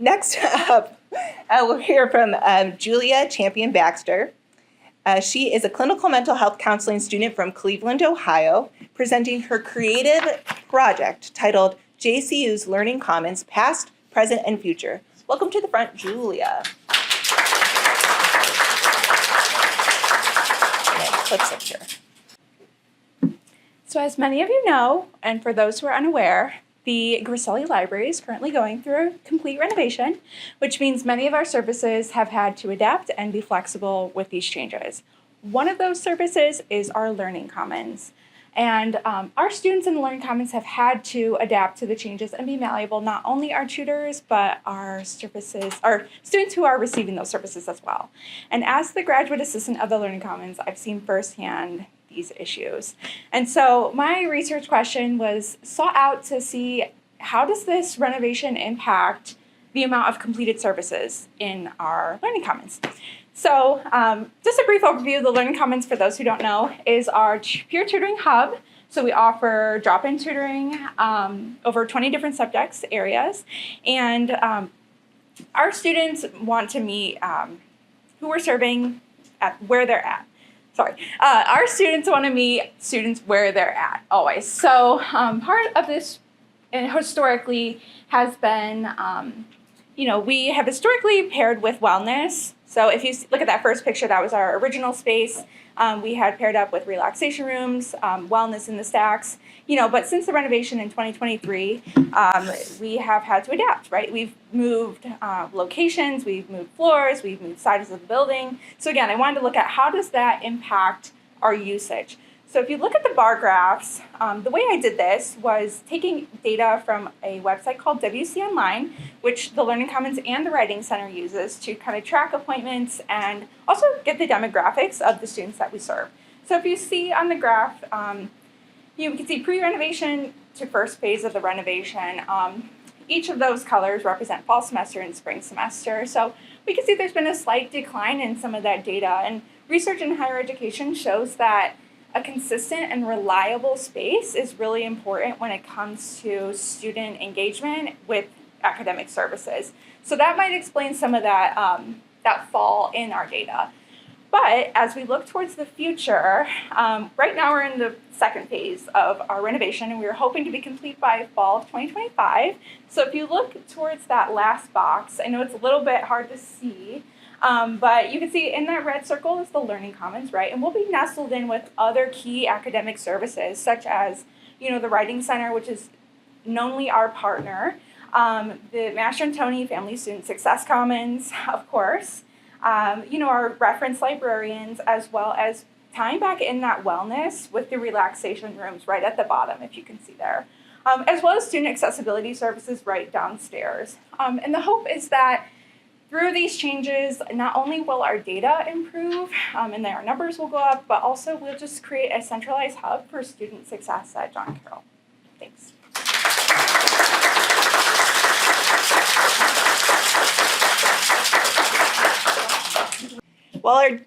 Next up, we'll hear from Julia Champion-Baxter. She is a clinical mental health counseling student from Cleveland, Ohio, presenting her creative project titled JCU's Learning Commons, Past, Present, and Future. Welcome to the front, Julia. Clips here. So as many of you know, and for those who are unaware, the Griselli Library is currently going through a complete renovation, which means many of our services have had to adapt and be flexible with these changes. One of those services is our Learning Commons. And our students in the Learning Commons have had to adapt to the changes and be malleable, not only our tutors, but our students who are receiving those services as well. And as the graduate assistant of the Learning Commons, I've seen firsthand these issues. And so my research question was sought out to see how does this renovation impact the amount of completed services in our Learning Commons. So just a brief overview of the Learning Commons, for those who don't know, is our peer tutoring hub. So we offer drop-in tutoring over 20 different subjects areas. And our students want to meet who we're serving at where they're at. Our students want to meet students where they're at, always. So part of this, and historically, has been, we have historically paired with wellness. So if you look at that first picture, that was our original space. We had paired up with relaxation rooms, wellness in the stacks, but since the renovation in 2023, we have had to adapt, right? We've moved locations, we've moved floors, we've moved sizes of the building. So again, I wanted to look at how does that impact our usage. So if you look at the bar graphs, the way I did this was taking data from a website called WC Online, which the Learning Commons and the Writing Center uses to kind of track appointments and also get the demographics of the students that we serve. So if you see on the graph, you can see pre-renovation to first phase of the renovation. Each of those colors represent fall semester and spring semester. So we can see there's been a slight decline in some of that data. And research in higher education shows that a consistent and reliable space is really important when it comes to student engagement with academic services. So that might explain some of that, that fall in our data. But as we look towards the future, right now we're in the second phase of our renovation, and we're hoping to be complete by fall of 2025. So if you look towards that last box, I know it's a little bit hard to see, but you can see in that red circle is the Learning Commons, right? And we'll be nestled in with other key academic services, such as, the Writing Center, which is knownly our partner, the Master and Tony Family Student Success Commons, of course, our reference librarians, as well as tying back in that wellness with the relaxation rooms right at the bottom, if you can see there, as well as student accessibility services right downstairs. And the hope is that through these changes, not only will our data improve and our numbers will go up, but also we'll just create a centralized hub for student success at John Carroll. Thanks. While our